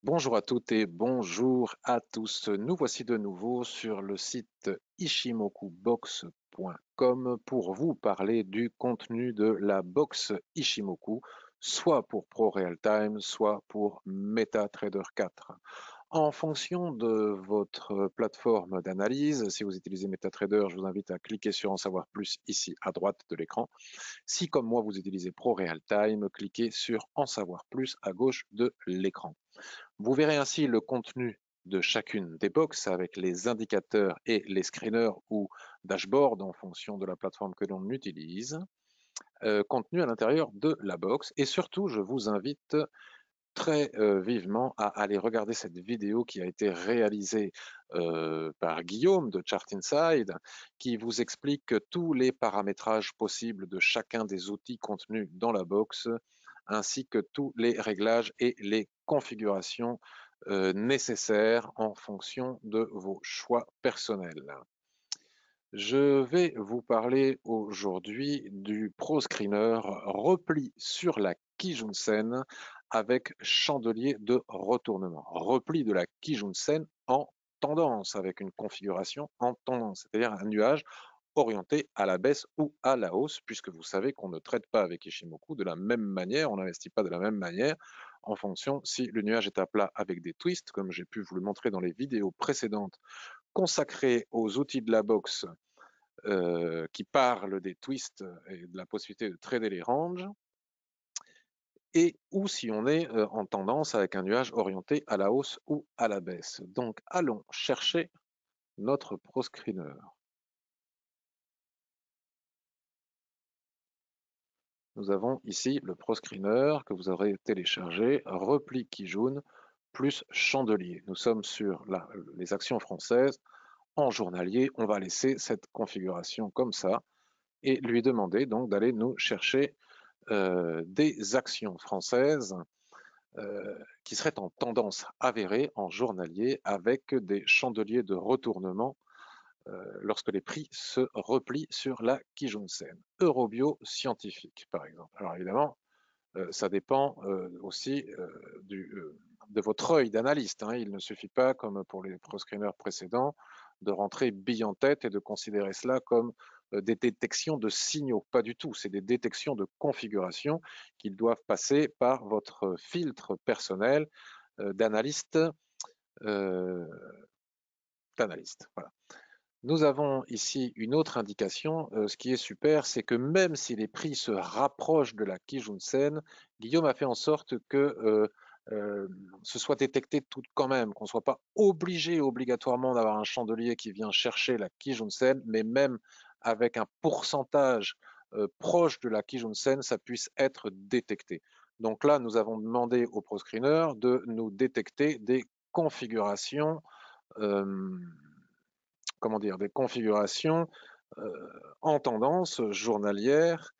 Bonjour à toutes et bonjour à tous. Nous voici de nouveau sur le site ichimokubox.com pour vous parler du contenu de la box Ishimoku, soit pour ProRealTime, soit pour MetaTrader 4. En fonction de votre plateforme d'analyse, si vous utilisez MetaTrader, je vous invite à cliquer sur En savoir plus ici à droite de l'écran. Si, comme moi, vous utilisez ProRealTime, cliquez sur En savoir plus à gauche de l'écran. Vous verrez ainsi le contenu de chacune des boxes avec les indicateurs et les screeners ou dashboards en fonction de la plateforme que l'on utilise, contenu à l'intérieur de la box. Et surtout, je vous invite très vivement à aller regarder cette vidéo qui a été réalisée par Guillaume de Chart Inside, qui vous explique tous les paramétrages possibles de chacun des outils contenus dans la box, ainsi que tous les réglages et les configurations nécessaires en fonction de vos choix personnels. Je vais vous parler aujourd'hui du Pro Screener repli sur la Kijun-sen avec chandelier de retournement. Repli de la Kijun-sen en tendance, avec une configuration en tendance, c'est-à-dire un nuage orienté à la baisse ou à la hausse, puisque vous savez qu'on ne traite pas avec Ishimoku de la même manière, on n'investit pas de la même manière en fonction si le nuage est à plat avec des twists, comme j'ai pu vous le montrer dans les vidéos précédentes consacrées aux outils de la boxe qui parlent des twists et de la possibilité de trader les ranges, et ou si on est en tendance avec un nuage orienté à la hausse ou à la baisse. Donc allons chercher notre proscreener. Nous avons ici le proscreener que vous aurez téléchargé, repli Kijun plus chandelier. Nous sommes sur les actions françaises. En journalier, on va laisser cette configuration comme ça et lui demander donc d'aller nous chercher des actions françaises qui seraient en tendance avérée en journalier avec des chandeliers de retournement lorsque les prix se replient sur la Kijun-sen. Eurobio scientifique, par exemple. Alors évidemment, ça dépend aussi de votre œil d'analyste. Hein. Il ne suffit pas, comme pour les proscreeners précédents, de rentrer bille en tête et de considérer cela comme des détections de signaux. Pas du tout. C'est des détections de configuration qui doivent passer par votre filtre personnel d'analyste. Euh, voilà. Nous avons ici une autre indication. Ce qui est super, c'est que même si les prix se rapprochent de la Kijun-sen, Guillaume a fait en sorte que ce soit détecté tout quand même, qu'on ne soit pas obligé obligatoirement d'avoir un chandelier qui vient chercher la Kijun-sen, mais même avec un pourcentage proche de la Kijun-sen, ça puisse être détecté. Donc là, nous avons demandé au ProScreener de nous détecter des configurations euh, comment dire, des configurations en tendance journalière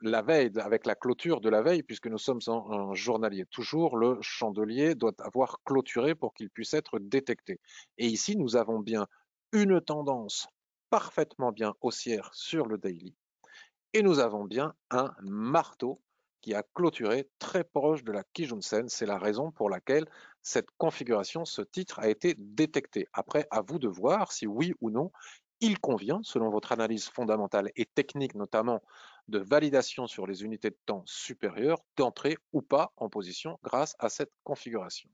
la veille, avec la clôture de la veille, puisque nous sommes en journalier. Toujours, le chandelier doit avoir clôturé pour qu'il puisse être détecté. Et ici, nous avons bien une tendance parfaitement bien haussière sur le daily, et nous avons bien un marteau qui a clôturé très proche de la Kijun-sen. C'est la raison pour laquelle cette configuration, ce titre a été détecté. Après, à vous de voir si oui ou non il convient, selon votre analyse fondamentale et technique notamment de validation sur les unités de temps supérieures, d'entrer ou pas en position grâce à cette configuration.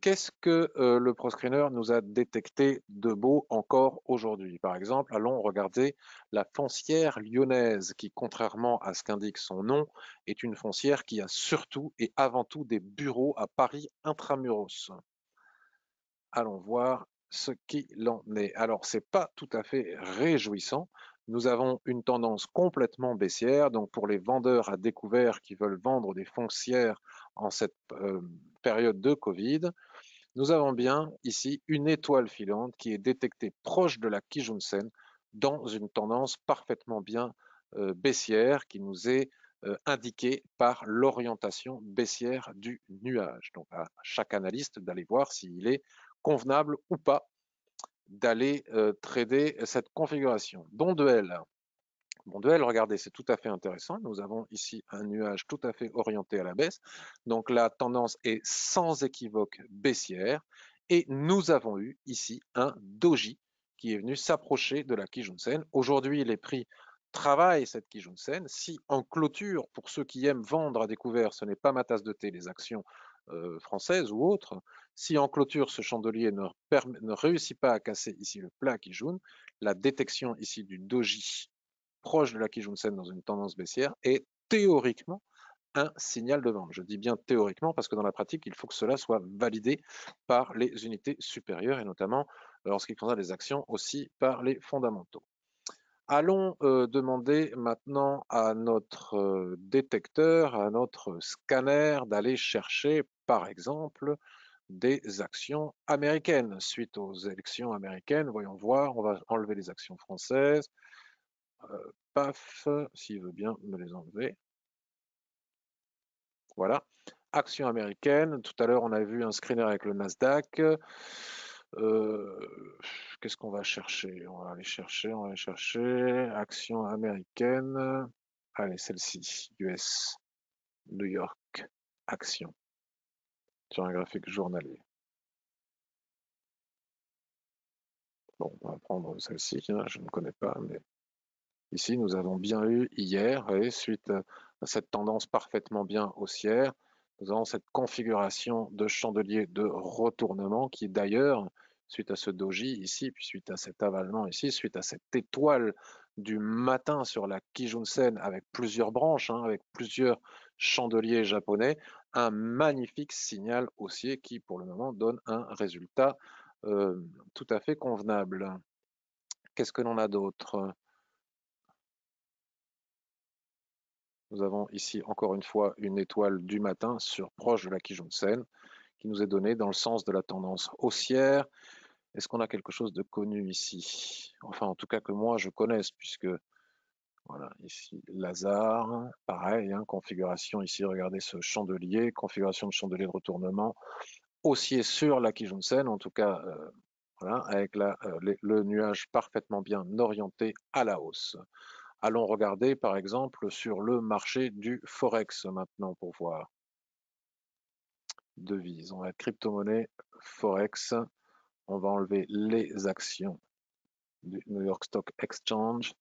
Qu'est-ce que le ProScreener nous a détecté de beau encore aujourd'hui? Par exemple, allons regarder la foncière lyonnaise qui, contrairement à ce qu'indique son nom, est une foncière qui a surtout et avant tout des bureaux à Paris intramuros. Allons voir ce qu'il en est. Alors, ce n'est pas tout à fait réjouissant. Nous avons une tendance complètement baissière. Donc, pour les vendeurs à découvert qui veulent vendre des foncières en cette période de Covid, nous avons bien ici une étoile filante qui est détectée proche de la Kijun-sen dans une tendance parfaitement bien baissière qui nous est indiquée par l'orientation baissière du nuage. Donc à chaque analyste d'aller voir s'il est convenable ou pas d'aller trader cette configuration. Don de L, Bon duel, regardez, c'est tout à fait intéressant. Nous avons ici un nuage tout à fait orienté à la baisse. Donc la tendance est sans équivoque baissière. Et nous avons eu ici un doji qui est venu s'approcher de la Kijun-sen. Aujourd'hui, les prix travaillent cette Kijun-sen. Si en clôture, pour ceux qui aiment vendre à découvert, ce n'est pas ma tasse de thé, les actions françaises ou autres, si en clôture ce chandelier ne réussit pas à casser ici le plat Kijun, la détection ici du doji proche de la Kijun-sen dans une tendance baissière est théoriquement un signal de vente. Je dis bien théoriquement parce que dans la pratique, il faut que cela soit validé par les unités supérieures et notamment en ce qui concerne les actions aussi par les fondamentaux. Allons demander maintenant à notre détecteur, à notre scanner d'aller chercher par exemple des actions américaines. Suite aux élections américaines, voyons voir, on va enlever les actions françaises. Paf, s'il veut bien me les enlever. Voilà. Action américaine. Tout à l'heure, on a vu un screener avec le Nasdaq. Qu'est-ce qu'on va chercher? On va aller chercher. Action américaine. Allez, celle-ci. US. New York. Action. Sur un graphique journalier. Bon, on va prendre celle-ci. Je ne connais pas, mais ici, nous avons bien eu hier, et suite à cette tendance parfaitement bien haussière, nous avons cette configuration de chandelier de retournement qui d'ailleurs, suite à ce doji ici, puis suite à cet avalement ici, suite à cette étoile du matin sur la Kijun-sen avec plusieurs branches, avec plusieurs chandeliers japonais, un magnifique signal haussier qui pour le moment donne un résultat tout à fait convenable. Qu'est-ce que l'on a d'autre? Nous avons ici encore une fois une étoile du matin sur proche de la Kijun-sen qui nous est donnée dans le sens de la tendance haussière. Est-ce qu'on a quelque chose de connu ici? Enfin, en tout cas que moi je connaisse, puisque voilà, ici Lazare, pareil, configuration ici, regardez ce chandelier, configuration de chandelier de retournement haussier sur la Kijun-sen, en tout cas, voilà, avec le nuage parfaitement bien orienté à la hausse. Allons regarder par exemple sur le marché du Forex maintenant pour voir. Devise, on va être crypto-monnaie, Forex, on va enlever les actions du New York Stock Exchange.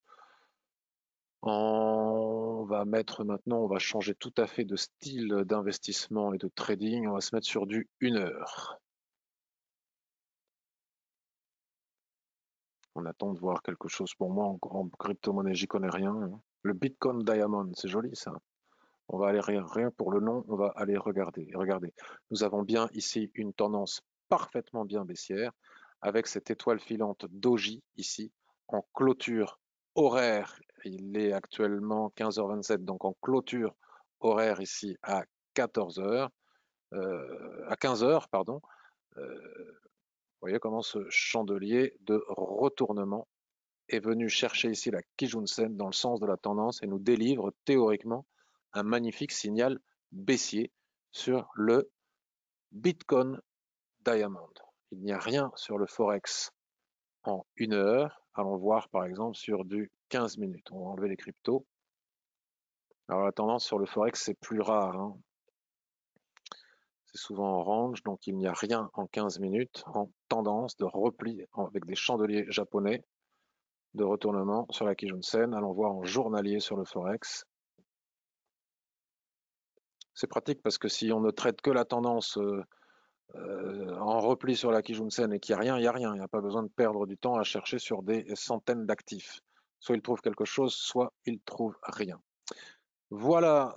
On va mettre maintenant, on va changer tout à fait de style d'investissement et de trading, on va se mettre sur du 1 heure. On attend de voir quelque chose pour moi en crypto-monnaie, j'y connais rien. Le Bitcoin Diamond, c'est joli ça. On va aller rien pour le nom, on va aller regarder. Regardez, nous avons bien ici une tendance parfaitement bien baissière avec cette étoile filante doji ici en clôture horaire. Il est actuellement 15h27, donc en clôture horaire ici à 14h, à 15h, pardon. Vous voyez comment ce chandelier de retournement est venu chercher ici la Kijun-sen dans le sens de la tendance et nous délivre théoriquement un magnifique signal baissier sur le Bitcoin Diamond. Il n'y a rien sur le Forex en 1 heure. Allons voir par exemple sur du 15 minutes. On va enlever les cryptos. Alors la tendance sur le Forex, c'est plus rare. C'est souvent en range, donc il n'y a rien en 15 minutes en tendance de repli avec des chandeliers japonais de retournement sur la Kijun-sen. Allons voir en journalier sur le Forex. C'est pratique parce que si on ne traite que la tendance en repli sur la Kijun-sen et qu'il n'y a rien, il n'y a rien. Il n'y a pas besoin de perdre du temps à chercher sur des centaines d'actifs. Soit il trouve quelque chose, soit il trouve rien. Voilà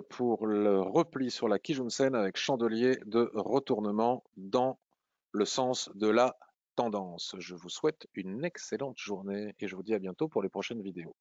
pour le repli sur la Kijun-sen avec chandelier de retournement dans le sens de la tendance. Je vous souhaite une excellente journée et je vous dis à bientôt pour les prochaines vidéos.